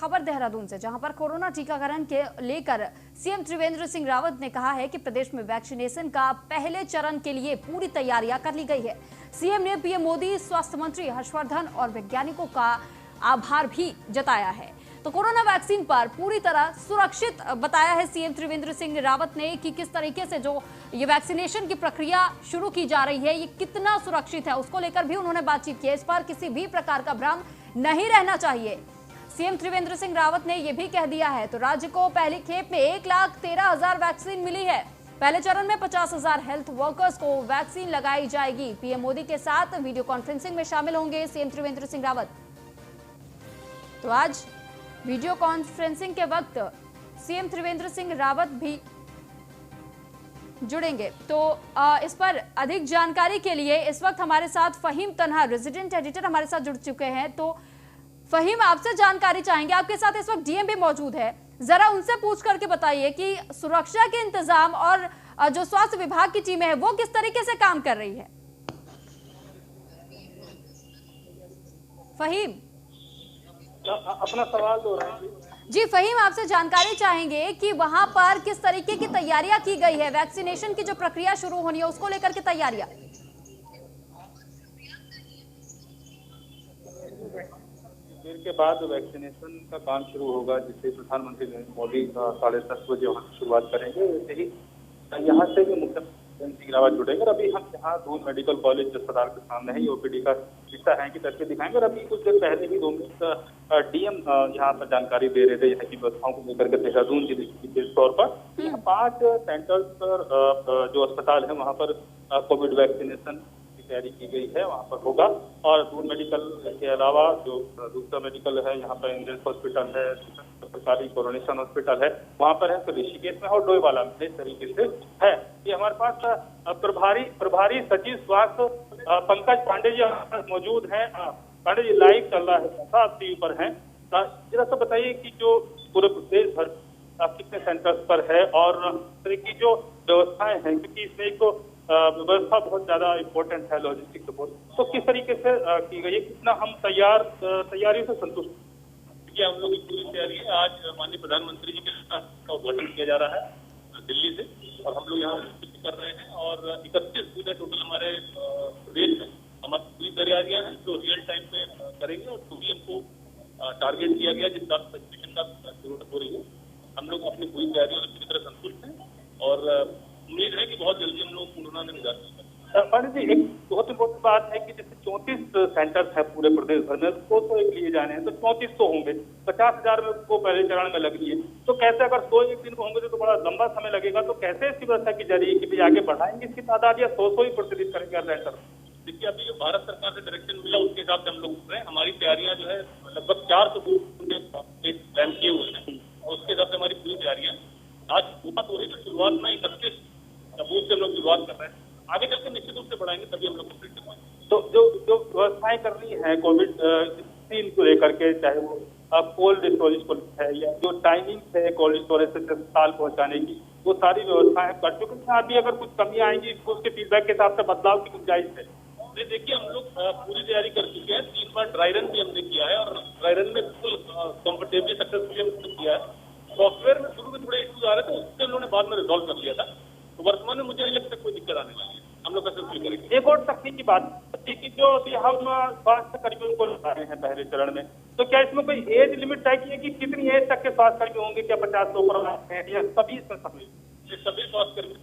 खबर देहरादून से, जहां पर कोरोना टीकाकरण के लेकर सीएम त्रिवेंद्र सिंह रावत ने कहा है कि प्रदेश में वैक्सीनेशन का पहले चरण के लिए पूरी तैयारियां कर ली गई है। सीएम ने पीएम मोदी, स्वास्थ्य मंत्री हर्षवर्धन और वैज्ञानिकों का आभार भी जताया है। तो कोरोना वैक्सीन पर पूरी तरह सुरक्षित बताया है सीएम त्रिवेंद्र सिंह रावत ने कि किस तरीके से जो ये वैक्सीनेशन की प्रक्रिया शुरू की जा रही है ये कितना सुरक्षित है, उसको लेकर भी उन्होंने बातचीत की। इस पर किसी भी प्रकार का भ्रम नहीं रहना चाहिए। सीएम त्रिवेंद्र सिंह रावत ने यह भी कह दिया है। तो राज्य को पहली खेप में 1,13,000 वैक्सीन मिली है। पहले चरण में 50,000 हेल्थ वर्कर्स को वैक्सीन लगाई जाएगी। पीएम मोदी के साथ वीडियो कॉन्फ्रेंसिंग में शामिल होंगे सीएम त्रिवेंद्र सिंह रावत। तो आज वीडियो कॉन्फ्रेंसिंग के वक्त सीएम त्रिवेंद्र सिंह रावत भी जुड़ेंगे। तो इस पर अधिक जानकारी के लिए इस वक्त हमारे साथ फहीम तन्हा, रेजिडेंट एडिटर, हमारे साथ जुड़ चुके हैं। तो फहीम, आपसे जानकारी चाहेंगे। आपके साथ इस वक्त डीएम भी मौजूद है, जरा उनसे पूछ करके बताइए कि सुरक्षा के इंतजाम और जो स्वास्थ्य विभाग की टीमें हैं वो किस तरीके से काम कर रही है। फहीम, अपना सवाल दोहराएंगे। जी फहीम, आपसे जानकारी चाहेंगे कि वहां पर किस तरीके की तैयारियां की गई है, वैक्सीनेशन की जो प्रक्रिया शुरू होनी है उसको लेकर के तैयारियां। देर के बाद वैक्सीनेशन का काम शुरू होगा, जिससे प्रधानमंत्री नरेंद्र मोदी 10:30 बजे वहां शुरुआत करेंगे। वैसे ही यहाँ से भी मुख्यमंत्री सिंह रावत जुड़ेंगे। अभी हम यहाँ दून मेडिकल कॉलेज अस्पताल के सामने है, ओपीडी का हिस्सा है कि तस्वीर दिखाएंगे। और अभी कुछ देर पहले भी 2 मिनट डीएम यहाँ पर जानकारी दे रहे थे यहाँ की व्यवस्थाओं को लेकर के देहरादून जिले की विशेष तौर पर। यहाँ 5 सेंटर्स पर जो अस्पताल है वहाँ पर कोविड वैक्सीनेशन तैयारी की गई है, वहाँ पर होगा। और दून मेडिकल के अलावा जो दूसरा मेडिकल है यहाँ पर इंडियन हॉस्पिटल है, सरकारी कोरोनेशन हॉस्पिटल है, वहाँ पर है। तो ऋषिकेश में और डोईवाला में इस तरीके से है। ये हमारे पास प्रभारी सचिव स्वास्थ्य पंकज पांडे जी मौजूद हैं। पांडे जी, लाइव चल रहा है, आप टीवी पर हैं, जरा सा बताइए कि जो पूरे प्रदेश भर कितने सेंटर्स पर है और की जो व्यवस्थाएं हैं, क्योंकि इसमें एक व्यवस्था बहुत ज्यादा इम्पोर्टेंट है, लॉजिस्टिक सपोर्ट, तो किस तरीके से की गई है, कितना हम तैयारियों से संतुष्ट हैं? हम लोग की पूरी तैयारी है। आज माननीय प्रधानमंत्री जी के साथ का उद्घाटन किया जा रहा है दिल्ली से, और हम लोग यहाँ कर रहे हैं। और 31 पूरे टोटल हमारे प्रदेश में हमारी पूरी तैयारियां हैं जो रियल टाइम पे करेंगे। और जो भी हमको टारगेट दिया गया, जिस तरह वैक्सीनेशन का जरूरत हो रही है, हम लोग अपनी पूरी तैयारियों से पूरी तरह संतुष्ट हैं और उम्मीद है कि बहुत जल्दी हम लोग कोरोना में निजात पाएंगे। पांडे जी, एक बहुत इम्पोर्टेंट बात है कि जैसे 34 सेंटर्स है पूरे प्रदेश भर में, तो एक लिए जाने हैं तो 34 तो होंगे, 50,000 में को पहले चरण में लग रही है। तो कैसे अगर 100 एक दिन को होंगे तो बड़ा लंबा समय लगेगा, तो कैसे इसकी व्यवस्था की जा रही है कि भाई आगे बढ़ाएंगे इसकी तादाद या 100 ही प्रतिशत करेंगे सेंटर? देखिए, अभी जो भारत सरकार से डायरेक्शन मिला उसके हिसाब से हम लोग कर रहे हैं। हमारी तैयारियां जो है लगभग 400 बूथ प्लान किए हुए हैं और उसके हिसाब से हमारी पूरी तैयारियां आज शुरुआत हो रही है। शुरुआत में 31 बूथ से हम लोग शुरुआत कर रहे हैं, आगे चलकर निश्चित रूप से बढ़ाएंगे, तभी हम लोग कंप्लीट कर पाएंगे। तो जो व्यवस्थाएं करनी है कोविड वैक्सीन को लेकर के, चाहे वो कोल्ड स्टोरेज को है या जो टाइमिंग है कोल्ड स्टोरेज से अस्पताल पहुंचाने की, वो सारी व्यवस्थाएं कर चुके हैं। अभी अगर कुछ कमी आएंगी तो उसके फीडबैक के हिसाब से बदलाव की गुंजाइश है। देखिए, हम लोग पूरी तैयारी कर चुके हैं। 3 बार ड्राई रन भी हमने किया है और ड्राई रन में बिल्कुल कंफर्टेबली सक्सेसफुली हमने किया है। सॉफ्टवेयर में शुरू में थोड़े इश्यूज आ रहे थे, उससे उन्होंने बाद में रिजॉल्व कर लिया था। तो वर्तमान में मुझे नहीं लगता कोई दिक्कत आने वाली है, हम लोग सक्सेसफुली करेंगे। एक और तकनीकी बात कि जो हम स्वास्थ्य कर्मियों को लगा रहे हैं पहले चरण में, तो क्या इसमें कोई एज लिमिट तय की है कि कितनी एज तक के स्वास्थ्य कर्मी होंगे? क्या 50 से ऊपर हैं या सभी इसमें शामिल? सभी स्वास्थ्य कर्मी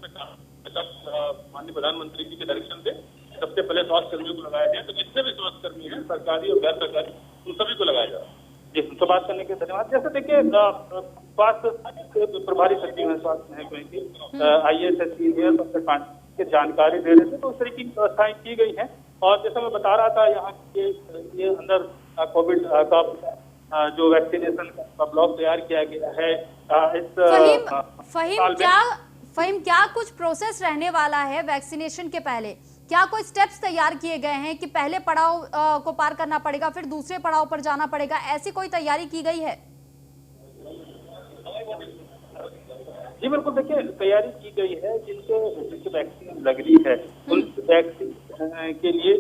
माननीय प्रधानमंत्री जी के डायरेक्शन से सबसे पहले स्वास्थ्य कर्मियों को लगाया जाए। तो जितने भी स्वास्थ्य कर्मी हैं, सरकारी और गैर सरकारी, उन सभी को लगाया जा रहा है। जी, तो बात करने के धन्यवाद। जैसे देखिए, स्वास्थ्य प्रभारी सचिव है स्वास्थ्य महकमे की IAS सीनियर डॉक्टर पांडे के जानकारी दे रहे थे, तो उस तरह की व्यवस्थाएं की गई हैं। और जैसे मैं बता रहा था, यहाँ के ये अंदर कोविड का जो वैक्सीनेशन का ब्लॉक तैयार किया गया है। फहीम, क्या कुछ प्रोसेस रहने वाला है वैक्सीनेशन के पहले? क्या कोई स्टेप्स तैयार किए गए हैं कि पहले पड़ाव को पार करना पड़ेगा, फिर दूसरे पड़ाव पर जाना पड़ेगा, ऐसी कोई तैयारी की गई है? जी बिल्कुल, देखिए तैयारी की गई है। जिनके वैक्सीन लग रही है उन वैक्सीन के लिए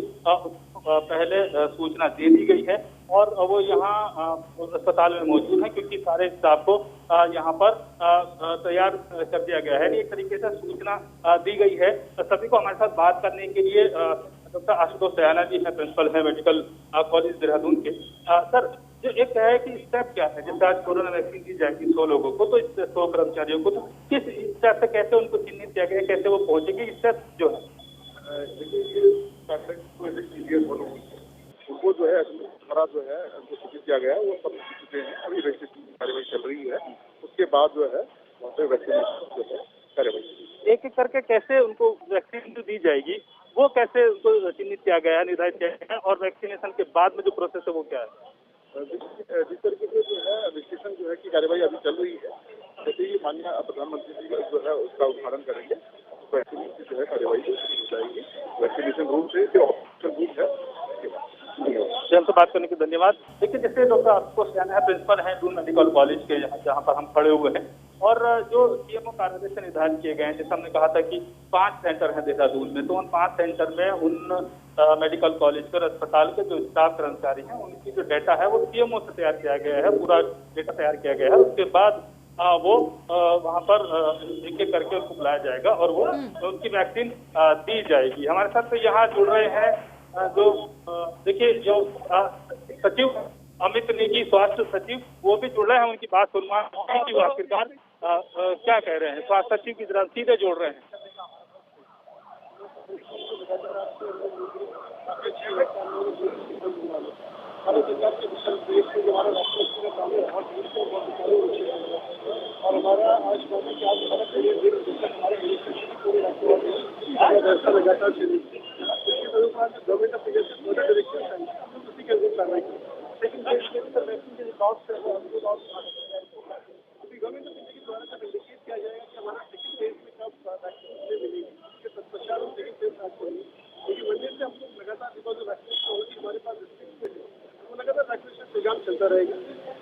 पहले सूचना दे दी गई है और वो यहाँ अस्पताल में मौजूद है, क्योंकि सारे स्टाफ को यहाँ पर तैयार कर दिया गया है। एक तरीके से सूचना दी गई है। सभी को हमारे साथ बात करने के लिए डॉक्टर आशुतोष दयाना जी है, प्रिंसिपल है मेडिकल कॉलेज देहरादून के। सर, जो एक है कि स्टेप क्या है, जैसे आज कोरोना वैक्सीन दी जाएगी 100 लोगों को, तो 100 कर्मचारियों को, तो किस स्टेप से कैसे उनको चिन्हित किया गया, कैसे वो पहुंचेंगे, स्टेप जो है उनको जो है हमारा जो है उनको सूचित किया गया है, वो सब चुके हैं। अभी रजिस्ट्रेशन की कार्यवाही चल रही है, उसके बाद जो है वहाँ पे वैक्सीनेशन जो है कार्यवाही एक एक करके कैसे उनको वैक्सीन दी जाएगी, वो कैसे उनको चिन्हित किया गया है, निर्धारित किया गया है, और वैक्सीनेशन के बाद में जो प्रोसेस है वो क्या है? जिस तरीके से जो है रजिस्ट्रेशन जो है की कार्यवाही अभी चल रही है, जैसे ही माननीय प्रधानमंत्री जी जो है उसका उद्घाटन करेंगे, वैक्सीनेशन की जो है कार्यवाही हो जाएगी। वैक्सीनेशन रूम से जो ऑप्शन रूम है हमसे बात करने के धन्यवाद। देखिए, जैसे डॉक्टर आशुतोष दयाना है, प्रिंसिपल है दून मेडिकल कॉलेज के, जहाँ पर हम खड़े हुए हैं, और जो सीएमओ कार्यालय से निर्धारित किए गए हैं, जैसे हमने कहा था कि 5 सेंटर हैं देहरादून में, तो उन 5 सेंटर में उन मेडिकल कॉलेज के अस्पताल के जो स्टाफ कर्मचारी हैं, उनकी जो डाटा है वो सीएमओ से तैयार किया गया है, पूरा डेटा तैयार किया गया है। उसके बाद वो वहाँ पर एक एक करके उनको बुलाया जाएगा और वो उनकी वैक्सीन दी जाएगी। हमारे साथ तो यहाँ जुड़ रहे हैं जो देखिए जो सचिव अमित नेगी, स्वास्थ्य सचिव, वो भी जुड़ रहे हैं। उनकी बात सुनवा कि वो आखिरकार क्या कह रहे हैं। स्वास्थ्य सचिव की तरह सीधे जोड़ रहे हैं। और हमारा आज गवर्नमेंट ऑफ इंडिया उसी के अनुरूप कार्रवाई की, लेकिन गवर्नमेंट ऑफ इंडिया के द्वारा जब इंडिकेट किया जाएगा कि हमारा सेकंड फेज में कब वैक्सीन मिलेगी, उसके तत्पश्चात हम सेकंड फेज स्टार्ट करेंगे। क्योंकि मंडे से हम लोग लगातार बिकॉज वैक्सीनेशन होगी, हमारे पास रिस्ट्रिक्टेड है, तो लगातार वैक्सीनेशन प्रोग्राम चलता रहेगा।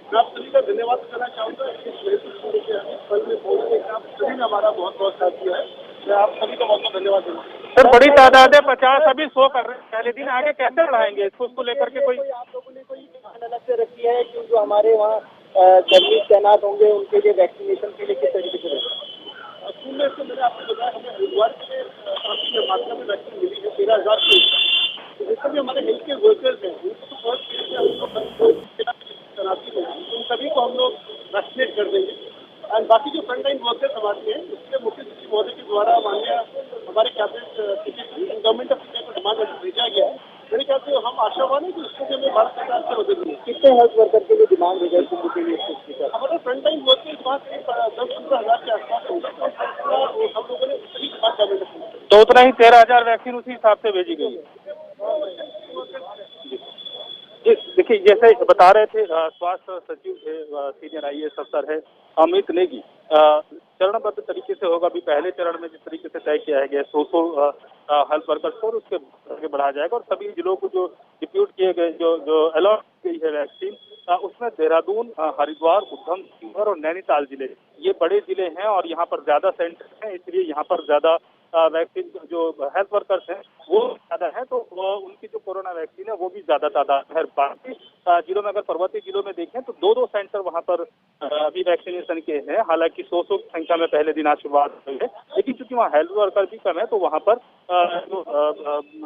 मैं आप सभी का धन्यवाद करना चाहूँगा इस महत्वपूर्ण के पल में पहुंचने का। आप सभी ने हमारा बहुत बहुत साथ दिया है। मैं आप सभी का बहुत बहुत धन्यवाद दूंगा। सर, बड़ी तादाद है, 50 अभी 100 कर रहे हैं, पहले दिन आगे कैसे बढ़ाएंगे इसको लेकर के? कोई आप लोगों ने कोई अलग से रखी है कि जो हमारे वहाँ कर्मी तैनात होंगे उनके लिए वैक्सीनेशन के लिए किस तरीके से रहेगा? स्कूल में से मैंने आपको बताया, हमें हरिद्वार के काफी मात्रा में वैक्सीन मिली है, 13,000 की। तो जिससे भी हमारे हेल्थ केयर वर्कर्स हैं, उनको तो बहुत तेज से हमको तैनाती होगी, उन सभी को हम लोग वैक्सीनेट कर देंगे। एंड बाकी जो फ्रंटलाइन वर्कर्स हमारे हैं, उसके मुख्य सचिव महोदय के द्वारा माननीय हमारे cabinet secretary government of India को डिमांड भेजा गया है। मेरे ख्याल से हम आशावान है कि उसको भी हमें भारत सरकार से मदद मिलेगी। कितने हेल्थ वर्कर के लिए डिमांड भेजा कुंभ के लिए? हमारे फ्रंटलाइन वर्कर्स वहाँ से 10-15 हजार के आसपास होगा, तो हम लोगों ने सभी के पास गवर्नमेंट ऑफ तो उतना ही 13,000 वैक्सीन उसी हिसाब से भेजी गई है। देखिए, जैसे बता रहे थे स्वास्थ्य सचिव थे, सीनियर IAS अफसर है अमित नेगी, चरणबद्ध तरीके से होगा। अभी पहले चरण में जिस तरीके से तय किया गया 100 हेल्थ वर्कर्स को, उसके आगे बढ़ाया जाएगा और सभी जिलों को जो डिप्यूट किए गए, जो अलॉट की है वैक्सीन, उसमें देहरादून, हरिद्वार, उधम सिंह और नैनीताल जिले, ये बड़े जिले हैं और यहाँ पर ज्यादा सेंटर हैं, इसलिए यहाँ पर ज्यादा वैक्सीन जो हेल्थ वर्कर्स हैं वो ज्यादा है, तो उनकी जो कोरोना वैक्सीन है वो भी ज्यादा तादाद है। बाकी जिलों में अगर पर्वतीय जिलों में देखें तो 2-2 सेंटर वहाँ पर अभी वैक्सीनेशन के हैं। हालांकि 100 की संख्या में पहले दिन आज शुरुआत हुई है, लेकिन चूंकि वहाँ हेल्थ वर्कर भी कम है तो वहाँ पर जो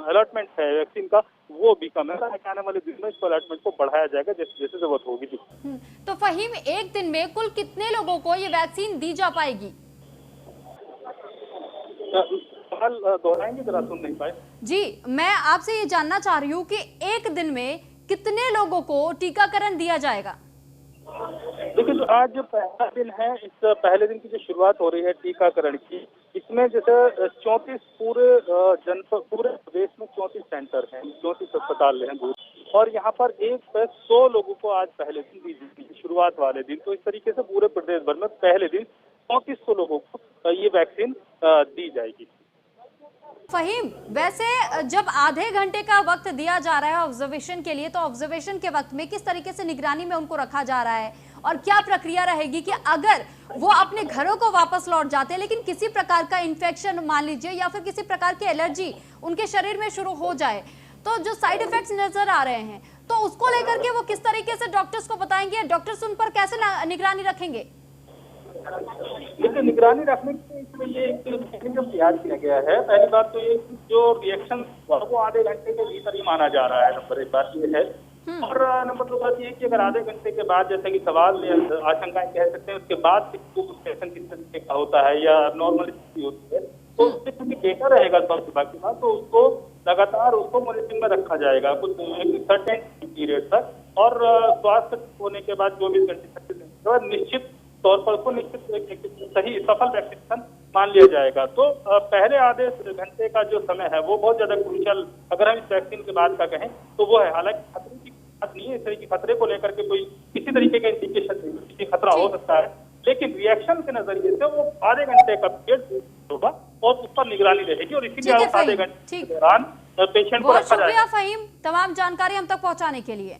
अलॉटमेंट है वैक्सीन का वो भी कम है। आने वाले दिन में इस अलॉटमेंट को बढ़ाया जाएगा जैसे जैसे जरूरत होगी। तो फहीम, एक दिन में कुल कितने लोगों को ये वैक्सीन दी जा पाएगी? सवाल दोहराएंगे, जरा सुन नहीं पाए जी। मैं आपसे ये जानना चाह रही हूँ कि एक दिन में कितने लोगों को टीकाकरण दिया जाएगा? देखिए, जो आज पहला दिन है, इस पहले दिन की जो शुरुआत हो रही है टीकाकरण की, इसमें जैसे 34 पूरे जनपद, पूरे प्रदेश में 34 सेंटर हैं, 34 अस्पताल हैं और यहाँ पर 100 लोगों को आज पहले दिन दी जाएगी, शुरुआत वाले दिन। तो इस तरीके से पूरे प्रदेश भर में पहले दिन 3400 लोगों को ये वैक्सीन दी जाएगी। फहीम, वैसे जब आधे घंटे का वक्त दिया जा रहा है ऑब्जर्वेशन के लिए, तो ऑब्जर्वेशन के वक्त में किस तरीके से निगरानी में उनको रखा जा रहा है और क्या प्रक्रिया रहेगी कि अगर वो अपने घरों को वापस लौट जाते हैं लेकिन किसी प्रकार का इन्फेक्शन मान लीजिए या फिर किसी प्रकार की एलर्जी उनके शरीर में शुरू हो जाए, तो जो साइड इफेक्ट्स नजर आ रहे हैं तो उसको लेकर के वो किस तरीके से डॉक्टर्स को बताएंगे, डॉक्टर्स उन पर कैसे निगरानी रखेंगे? देखिए, निगरानी रखने के लिए एक मैकेनिज्म तैयार किया गया है। पहली बात तो ये जो रिएक्शन वो आधे घंटे के भीतर ही माना जा रहा है, नंबर एक बात ये है। और नंबर दो बात ये कि अगर आधे घंटे के बाद, जैसे कि सवाल आशंकाएं कह सकते हैं, उसके बाद सेशन किस तरीके का होता है या नॉर्मल स्थिति होती है, तो उससे क्योंकि डेटा रहेगा स्वास्थ्य विभाग के पास, तो उसको लगातार उसको मॉनिटरिंग में रखा जाएगा कुछ एक सर्टेन पीरियड तक। और स्वास्थ्य होने के बाद 24 घंटे 36 घंटे के बाद निश्चित तौर पर उसको निश्चित सही सफल वैक्सीनेशन मान लिया जाएगा। तो पहले आधे घंटे का जो समय है वो बहुत ज्यादा क्रूशियल, अगर हम इस वैक्सीन के बाद का कहें तो वो है। हालांकि खतरे की बात नहीं है, इस तरह की खतरे को लेकर के कोई किसी तरीके का इंडिकेशन नहीं, किसी खतरा हो सकता है, लेकिन रिएक्शन के नजरिए से वो आधे घंटे का पीरियड होगा और उस पर निगरानी रहेगी और इसीलिए आधे घंटे के दौरान पेशेंट को बहुत रखा जाएगा। शुक्रिया फहीम, तमाम जानकारी हम तक पहुंचाने के लिए।